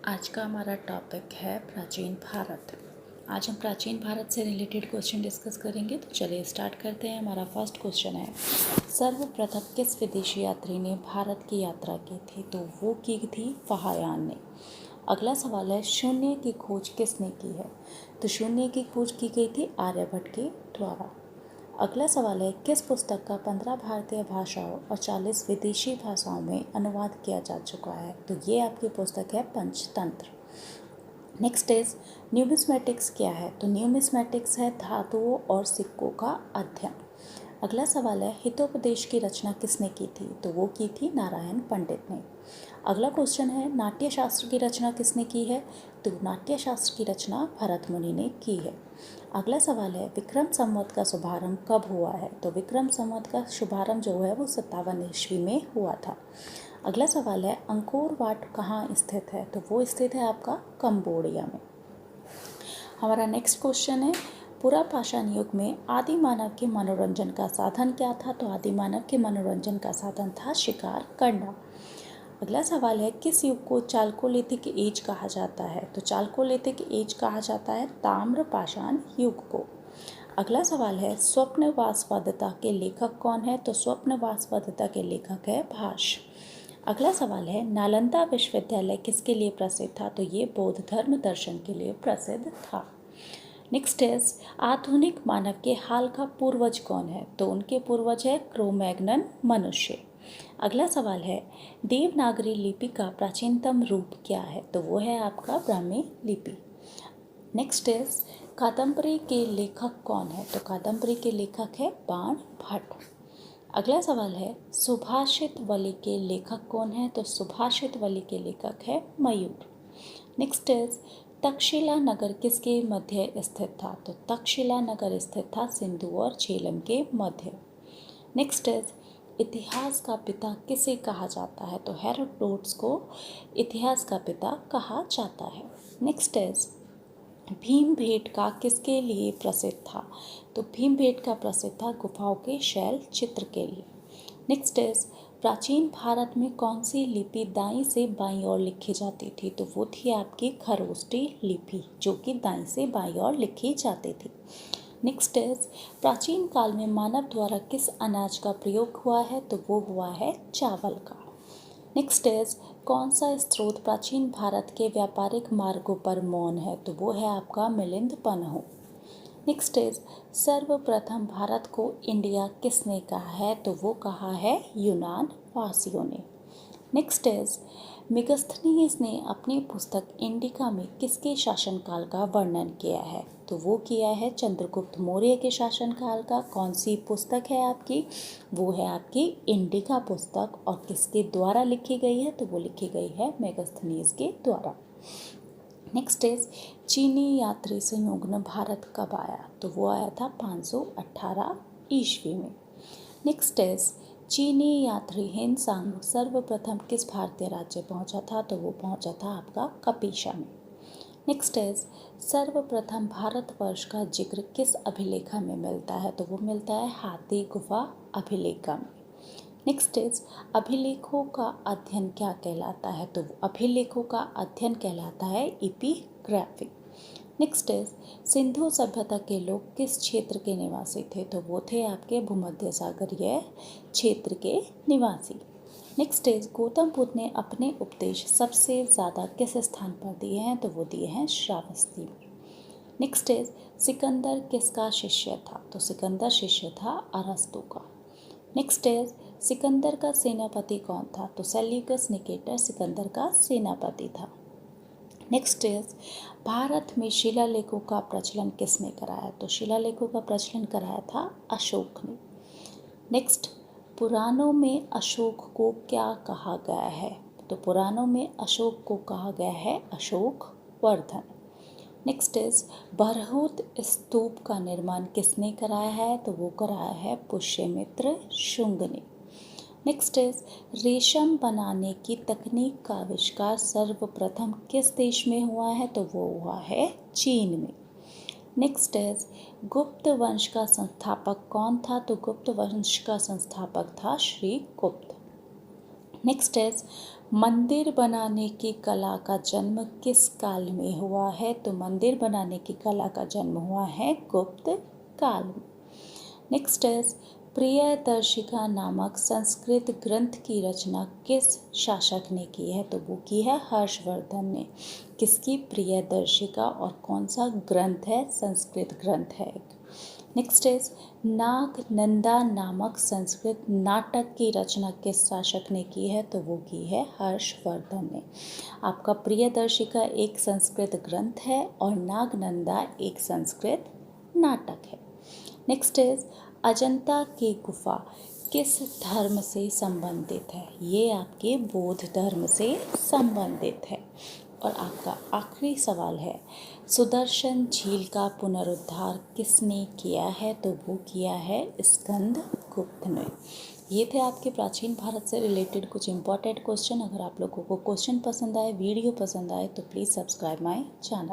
आज का हमारा टॉपिक है प्राचीन भारत। आज हम प्राचीन भारत से रिलेटेड क्वेश्चन डिस्कस करेंगे। तो चलिए स्टार्ट करते हैं। हमारा फर्स्ट क्वेश्चन है, सर्वप्रथम किस विदेशी यात्री ने भारत की यात्रा की थी? तो वो की थी फाहियान ने। अगला सवाल है, शून्य की खोज किसने की है? तो शून्य की खोज की गई थी आर्यभट्ट के द्वारा। अगला सवाल है, किस पुस्तक का 15 भारतीय भाषाओं और 40 विदेशी भाषाओं में अनुवाद किया जा चुका है? तो ये आपकी पुस्तक है पंचतंत्र। नेक्स्ट इज न्यूमिस्मेटिक्स क्या है? तो न्यूमिस्मेटिक्स है धातुओं और सिक्कों का अध्ययन। अगला सवाल है, हितोपदेश की रचना किसने की थी? तो वो की थी नारायण पंडित ने। अगला क्वेश्चन है, नाट्यशास्त्र की रचना किसने की है? तो नाट्यशास्त्र की रचना भरत मुनि ने की है। अगला सवाल है, विक्रम संवत का शुभारंभ कब हुआ है? तो विक्रम संवत का शुभारंभ जो है वो 57 ईस्वी में हुआ था। अगला सवाल है, अंकोर वाट कहाँ स्थित है? तो वो स्थित है आपका कंबोडिया में। हमारा नेक्स्ट क्वेश्चन है, पुरापाषाण युग में आदि मानव के मनोरंजन का साधन क्या था? तो आदि मानव के मनोरंजन का साधन था शिकार करना। अगला सवाल है, किस युग को चालकोलिथिक एज कहा जाता है? तो चालकोलिथिक एज कहा जाता है ताम्रपाषाण युग को। अगला सवाल है, स्वप्नवासवदत्ता के लेखक कौन है? तो स्वप्नवासवदत्ता के लेखक है भाष। अगला सवाल है, नालंदा विश्वविद्यालय किसके लिए प्रसिद्ध था? तो ये बौद्ध धर्म दर्शन के लिए प्रसिद्ध था। नेक्स्ट इज, आधुनिक मानव के हाल का पूर्वज कौन है? तो उनके पूर्वज है क्रोमैग्नन मनुष्य। अगला सवाल है, देवनागरी लिपि का प्राचीनतम रूप क्या है? तो वो है आपका ब्राह्मी लिपि। नेक्स्ट इज, कादम्बरी के लेखक कौन है? तो कादम्बरी के लेखक है बाण भट्ट। अगला सवाल है, सुभाषित वली के लेखक कौन है? तो सुभाषित वली के लेखक है मयूर। नेक्स्ट इज, तक्षशिला नगर किसके मध्य स्थित था? तो तक्षशिला नगर स्थित था सिंधु और झेलम के मध्य। नेक्स्ट इज, इतिहास का पिता किसे कहा जाता है? तो हेरोडोटस को इतिहास का पिता कहा जाता है। नेक्स्ट इज, भीमबेटका किसके लिए प्रसिद्ध था? तो भीमबेटका प्रसिद्ध था गुफाओं के शैल चित्र के लिए। नेक्स्ट इज, प्राचीन भारत में कौन सी लिपि दाईं से बाईं ओर लिखी जाती थी? तो वो थी आपकी खरोष्टी लिपि, जो कि दाईं से बाईं ओर लिखी जाती थी। नेक्स्ट इज, प्राचीन काल में मानव द्वारा किस अनाज का प्रयोग हुआ है? तो वो हुआ है चावल का। नेक्स्ट इज, कौन सा स्रोत प्राचीन भारत के व्यापारिक मार्गों पर मौन है? तो वो है आपका मिलिंद पन्हु। नेक्स्ट इज, सर्वप्रथम भारत को इंडिया किसने कहा है? तो वो कहा है यूनान वासियों ने। नेक्स्ट इज, मेगस्थनीज ने अपनी पुस्तक इंडिका में किसके शासनकाल का वर्णन किया है? तो वो किया है चंद्रगुप्त मौर्य के शासनकाल का। कौन सी पुस्तक है आपकी? वो है आपकी इंडिका पुस्तक। और किसके द्वारा लिखी गई है? तो वो लिखी गई है मेगस्थनीज के द्वारा। नेक्स्ट इज, चीनी यात्री संयुग्न भारत कब आया? तो वो आया था 518 ईस्वी में। नेक्स्ट इज, चीनी यात्री हिनसांग सर्वप्रथम किस भारतीय राज्य पहुंचा था? तो वो पहुंचा था आपका कपीशा में। नेक्स्ट इज, सर्वप्रथम भारतवर्ष का जिक्र किस अभिलेखा में मिलता है? तो वो मिलता है हाथी गुफा अभिलेखा में। नेक्स्ट इज, अभिलेखों का अध्ययन क्या कहलाता है? तो अभिलेखों का अध्ययन कहलाता है एपिग्राफी। नेक्स्ट इज, सिंधु सभ्यता के लोग किस क्षेत्र के निवासी थे? तो वो थे आपके भूमध्य सागरीय क्षेत्र के निवासी। नेक्स्ट इज, गौतम बुद्ध ने अपने उपदेश सबसे ज़्यादा किस स्थान पर दिए हैं? तो वो दिए हैं श्रावस्ती में। नेक्स्ट इज, सिकंदर किसका शिष्य था? तो सिकंदर शिष्य था अरस्तु का। नेक्स्ट इज, सिकंदर का सेनापति कौन था? तो सेल्यूकस निकेटर सिकंदर का सेनापति था। नेक्स्ट इज, भारत में शिलालेखों का प्रचलन किसने कराया? तो शिलालेखों का प्रचलन कराया था अशोक ने। नेक्स्ट, पुराणों में अशोक को क्या कहा गया है? तो पुराणों में अशोक को कहा गया है अशोक वर्धन। नेक्स्ट इज, बरहुत स्तूप का निर्माण किसने कराया है? तो वो कराया है पुष्यमित्र शुंग ने। नेक्स्ट इज, रेशम बनाने की तकनीक का आविष्कार सर्वप्रथम किस देश में हुआ है? तो वो हुआ है चीन में। नेक्स्ट इज, गुप्त वंश का संस्थापक कौन था? तो गुप्त वंश का संस्थापक था श्री गुप्त। नेक्स्ट इज, मंदिर बनाने की कला का जन्म किस काल में हुआ है? तो मंदिर बनाने की कला का जन्म हुआ है गुप्त काल में। नेक्स्ट इज प्रियदर्शिका नामक संस्कृत ग्रंथ की रचना किस शासक ने की है? तो वो की है हर्षवर्धन ने। किसकी? प्रियदर्शिका। और कौन सा ग्रंथ है? संस्कृत ग्रंथ है। नेक्स्ट इज नागनंदा नामक संस्कृत नाटक की रचना किस शासक ने की है? तो वो की है हर्षवर्धन ने। आपका प्रियदर्शिका एक संस्कृत ग्रंथ है और नागनंदा एक संस्कृत नाटक है। नेक्स्ट इज अजंता की गुफा किस धर्म से संबंधित है? ये आपके बौद्ध धर्म से संबंधित है। और आपका आखिरी सवाल है, सुदर्शन झील का पुनरुद्धार किसने किया है? तो वो किया है स्कंदगुप्त ने। ये थे आपके प्राचीन भारत से रिलेटेड कुछ इंपॉर्टेंट क्वेश्चन। अगर आप लोगों को क्वेश्चन पसंद आए, वीडियो पसंद आए, तो प्लीज़ सब्सक्राइब माय चैनल।